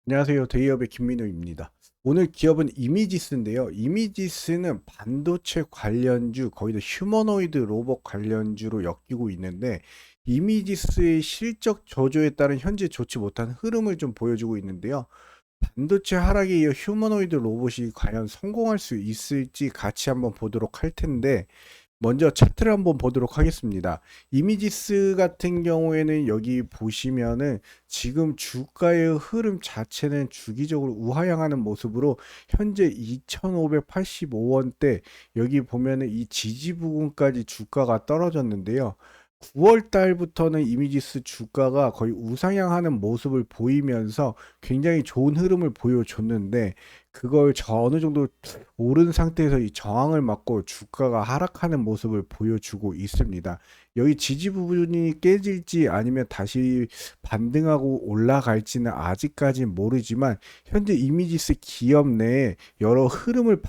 안녕하세요. 데이업의 김민우입니다. 오늘 기업은 이미지스인데요. 이미지스는 반도체 관련주, 거의 다 휴머노이드 로봇 관련주로 엮이고 있는데, 이미지스의 실적 저조에 따른 현재 좋지 못한 흐름을 좀 보여주고 있는데요. 반도체 하락에 이어 휴머노이드 로봇이 과연 성공할 수 있을지 같이 한번 보도록 할 텐데, 먼저 차트를 한번 보도록 하겠습니다. 이미지스 같은 경우에는 여기 보시면은 지금 주가의 흐름 자체는 주기적으로 우하향하는 모습으로 현재 2,585원대 여기 보면은 이 지지 부분까지 주가가 떨어졌는데요. 9월 달부터는 이미지스 주가가 거의 우상향하는 모습을 보이면서 굉장히 좋은 흐름을 보여줬는데 그걸 어느 정도 오른 상태에서 이 저항을 맞고 주가가 하락하는 모습을 보여주고 있습니다. 여기 지지 부분이 깨질지 아니면 다시 반등하고 올라갈지는 아직까지 모르지만 현재 이미지스 기업 내에 여러 흐름을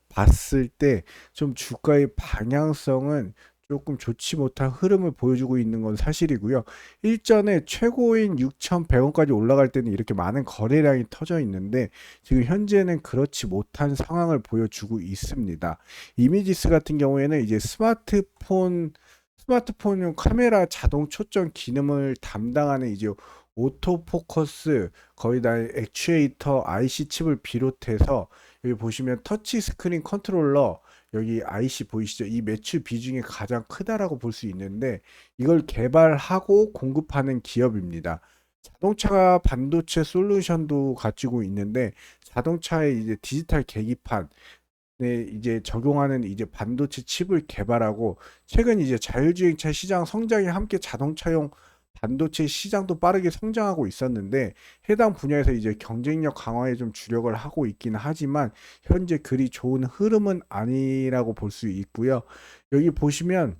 봤을 때 좀 주가의 방향성은 조금 좋지 못한 흐름을 보여주고 있는 건 사실이고요. 일전에 최고인 6,100원까지 올라갈 때는 이렇게 많은 거래량이 터져 있는데 지금 현재는 그렇지 못한 상황을 보여주고 있습니다. 이미지스 같은 경우에는 이제 스마트폰용 카메라 자동 초점 기능을 담당하는 이제 오토포커스 거의 다 액추에이터 IC 칩을 비롯해서 여기 보시면 터치 스크린 컨트롤러 여기 IC 보이시죠? 이 매출 비중이 가장 크다라고 볼 수 있는데 이걸 개발하고 공급하는 기업입니다. 자동차 반도체 솔루션도 가지고 있는데 자동차의 이제 디지털 계기판 네, 이제 적용하는 이제 반도체 칩을 개발하고 최근 이제 자율주행차 시장 성장에 함께 자동차용 반도체 시장도 빠르게 성장하고 있었는데 해당 분야에서 이제 경쟁력 강화에 좀 주력을 하고 있긴 하지만 현재 그리 좋은 흐름은 아니라고 볼 수 있고요. 여기 보시면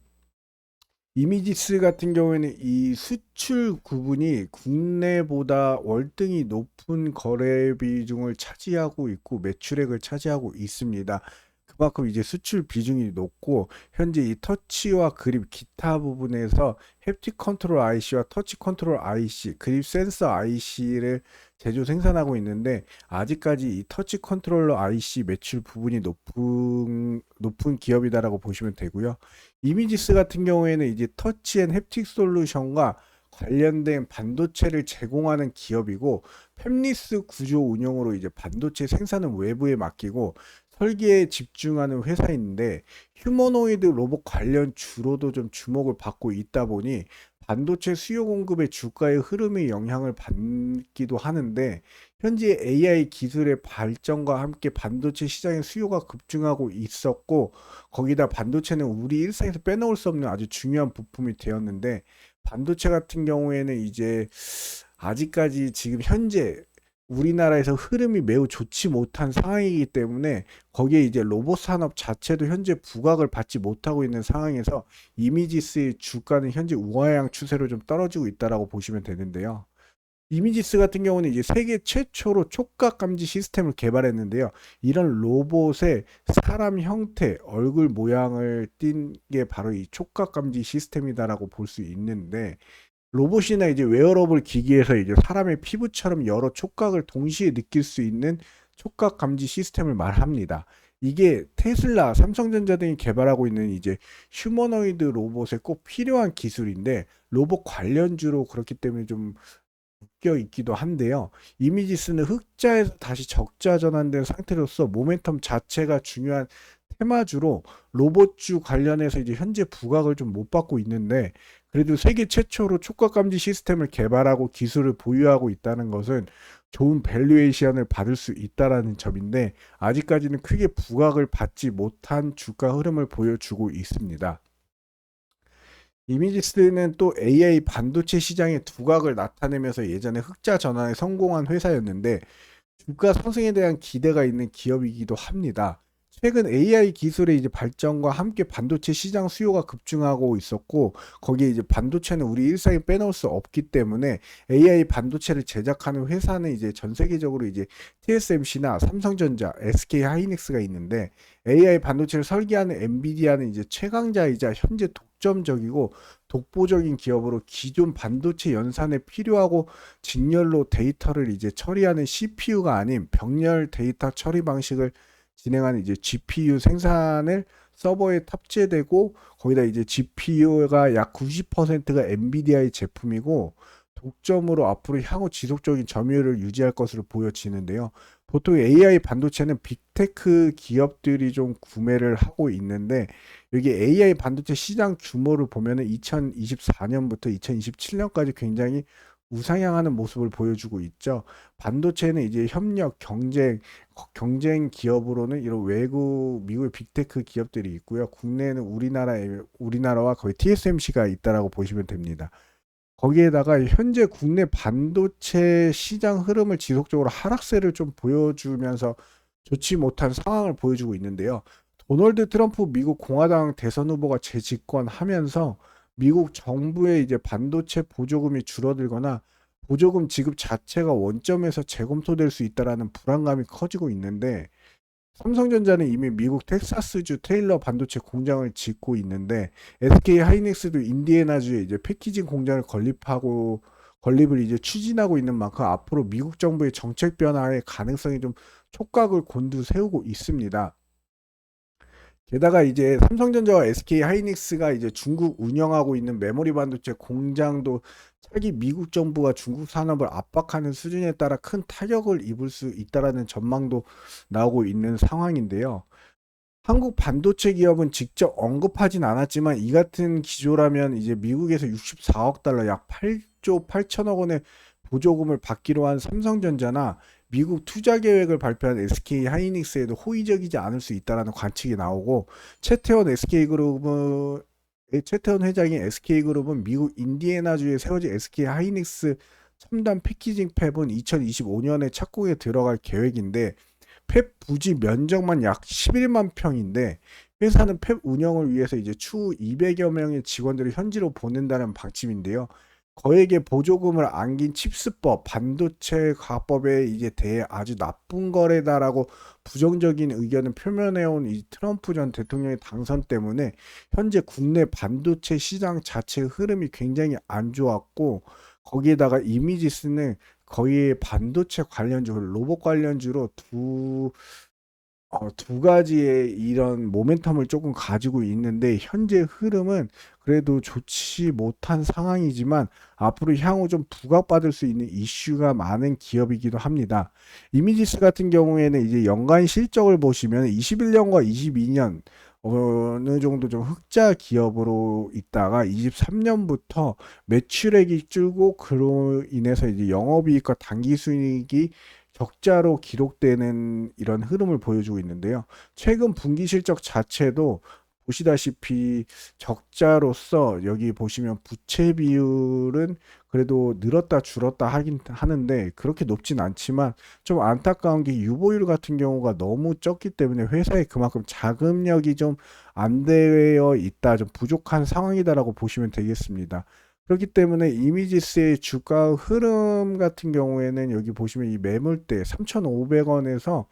이미지스 같은 경우에는 이 수출 구분이 국내보다 월등히 높은 거래 비중을 차지하고 있고 매출액을 차지하고 있습니다. 그만큼 이제 수출 비중이 높고 현재 이 터치와 그립 기타 부분에서 햅틱 컨트롤 IC와 터치 컨트롤 IC, 그립 센서 IC를 제조 생산하고 있는데 아직까지 이 터치 컨트롤러 IC 매출 부분이 높은 기업이다라고 보시면 되고요. 이미지스 같은 경우에는 이제 터치 앤 햅틱 솔루션과 관련된 반도체를 제공하는 기업이고 팹리스 구조 운영으로 이제 반도체 생산은 외부에 맡기고 설계에 집중하는 회사인데 휴머노이드 로봇 관련 주로도 좀 주목을 받고 있다 보니 반도체 수요 공급의 주가의 흐름에 영향을 받기도 하는데 현재 AI 기술의 발전과 함께 반도체 시장의 수요가 급증하고 있었고 거기다 반도체는 우리 일상에서 빼놓을 수 없는 아주 중요한 부품이 되었는데 반도체 같은 경우에는 이제 아직까지 지금 현재 우리나라에서 흐름이 매우 좋지 못한 상황이기 때문에 거기에 이제 로봇 산업 자체도 현재 부각을 받지 못하고 있는 상황에서 이미지스의 주가는 현재 우하향 추세로 좀 떨어지고 있다라고 보시면 되는데요. 이미지스 같은 경우는 이제 세계 최초로 촉각 감지 시스템을 개발했는데요. 이런 로봇의 사람 형태, 얼굴 모양을 띈 게 바로 이 촉각 감지 시스템이다라고 볼 수 있는데 로봇이나 이제 웨어러블 기기에서 이제 사람의 피부처럼 여러 촉각을 동시에 느낄 수 있는 촉각 감지 시스템을 말합니다. 이게 테슬라, 삼성전자 등이 개발하고 있는 이제 휴머노이드 로봇에 꼭 필요한 기술인데 로봇 관련주로 그렇기 때문에 좀 묶여 있기도 한데요. 이미지스는 흑자에서 다시 적자 전환된 상태로서 모멘텀 자체가 중요한 테마주로 로봇주 관련해서 이제 현재 부각을 좀 못 받고 있는데 그래도 세계 최초로 촉각 감지 시스템을 개발하고 기술을 보유하고 있다는 것은 좋은 밸류에이션을 받을 수 있다라는 점인데 아직까지는 크게 부각을 받지 못한 주가 흐름을 보여주고 있습니다. 이미지스는 또 AI 반도체 시장의 두각을 나타내면서 예전에 흑자 전환에 성공한 회사였는데 주가 상승에 대한 기대가 있는 기업이기도 합니다. 최근 AI 기술의 이제 발전과 함께 반도체 시장 수요가 급증하고 있었고 거기에 이제 반도체는 우리 일상에 빼놓을 수 없기 때문에 AI 반도체를 제작하는 회사는 이제 전 세계적으로 이제 TSMC나 삼성전자, SK 하이닉스가 있는데 AI 반도체를 설계하는 엔비디아는 이제 최강자이자 현재 독점적이고 독보적인 기업으로 기존 반도체 연산에 필요하고 직렬로 데이터를 이제 처리하는 CPU가 아닌 병렬 데이터 처리 방식을 진행하는 이제 GPU 생산을 서버에 탑재되고, 거기다 이제 GPU가 약 90%가 엔비디아의 제품이고, 독점으로 앞으로 향후 지속적인 점유율을 유지할 것으로 보여지는데요. 보통 AI 반도체는 빅테크 기업들이 좀 구매를 하고 있는데, 여기 AI 반도체 시장 규모를 보면은 2024년부터 2027년까지 굉장히 우상향하는 모습을 보여주고 있죠. 반도체는 이제 협력, 경쟁 기업으로는 이런 외국, 미국의 빅테크 기업들이 있고요. 국내에는 우리나라와 거의 TSMC가 있다라고 보시면 됩니다. 거기에다가 현재 국내 반도체 시장 흐름을 지속적으로 하락세를 좀 보여주면서 좋지 못한 상황을 보여주고 있는데요. 도널드 트럼프 미국 공화당 대선 후보가 재집권하면서 미국 정부의 이제 반도체 보조금이 줄어들거나 보조금 지급 자체가 원점에서 재검토될 수 있다라는 불안감이 커지고 있는데, 삼성전자는 이미 미국 텍사스주 테일러 반도체 공장을 짓고 있는데, SK 하이닉스도 인디애나주에 이제 패키징 공장을 건립을 이제 추진하고 있는 만큼 앞으로 미국 정부의 정책 변화의 가능성이 좀 촉각을 곤두세우고 있습니다. 게다가 이제 삼성전자와 SK 하이닉스가 이제 중국 운영하고 있는 메모리 반도체 공장도 차기 미국 정부가 중국 산업을 압박하는 수준에 따라 큰 타격을 입을 수 있다라는 전망도 나오고 있는 상황인데요. 한국 반도체 기업은 직접 언급하진 않았지만, 이 같은 기조라면 이제 미국에서 64억 달러 약 8조 8천억 원의 보조금을 받기로 한 삼성전자나 미국 투자 계획을 발표한 SK 하이닉스에도 호의적이지 않을 수 있다라는 관측이 나오고, 최태원 회장인 SK그룹은 미국 인디애나주에 세워진 SK 하이닉스 첨단 패키징 팹은 2025년에 착공에 들어갈 계획인데, 팹 부지 면적만 약 11만 평인데, 회사는 팹 운영을 위해서 이제 추후 200여 명의 직원들을 현지로 보낸다는 방침인데요. 거액의 보조금을 안긴 칩스법, 반도체 과법에 이제 대해 아주 나쁜 거래다라고 부정적인 의견을 표명해온 이 트럼프 전 대통령의 당선 때문에 현재 국내 반도체 시장 자체의 흐름이 굉장히 안 좋았고, 거기에다가 이미지스는 거의 반도체 관련주, 로봇 관련주로 두 가지의 이런 모멘텀을 조금 가지고 있는데, 현재 흐름은 그래도 좋지 못한 상황이지만 앞으로 향후 좀 부각받을 수 있는 이슈가 많은 기업이기도 합니다. 이미지스 같은 경우에는 이제 연간 실적을 보시면 21년과 22년 어느 정도 좀 흑자 기업으로 있다가 23년부터 매출액이 줄고, 그로 인해서 이제 영업이익과 당기순이익이 적자로 기록되는 이런 흐름을 보여주고 있는데요. 최근 분기 실적 자체도 보시다시피 적자로서, 여기 보시면 부채 비율은 그래도 늘었다 줄었다 하긴 하는데 그렇게 높진 않지만, 좀 안타까운 게 유보율 같은 경우가 너무 적기 때문에 회사에 그만큼 자금력이 좀 안 되어 있다, 좀 부족한 상황이다라고 보시면 되겠습니다. 그렇기 때문에 이미지스의 주가 흐름 같은 경우에는 여기 보시면 이 매물대 3,500원에서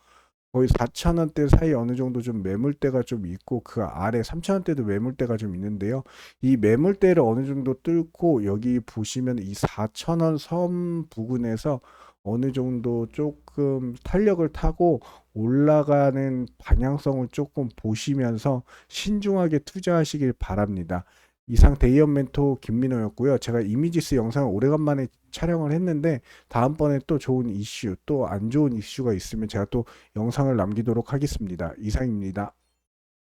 거의 4,000원대 사이 어느 정도 좀 매물대가 좀 있고, 그 아래 3,000원대도 매물대가 좀 있는데요. 이 매물대를 어느 정도 뚫고 여기 보시면 이 4,000원 선 부근에서 어느 정도 조금 탄력을 타고 올라가는 방향성을 조금 보시면서 신중하게 투자하시길 바랍니다. 이상 데이언 멘토 김민호였고요. 제가 이미지스 영상을 오래간만에 촬영을 했는데, 다음번에 또 좋은 이슈, 또 안 좋은 이슈가 있으면 제가 또 영상을 남기도록 하겠습니다. 이상입니다.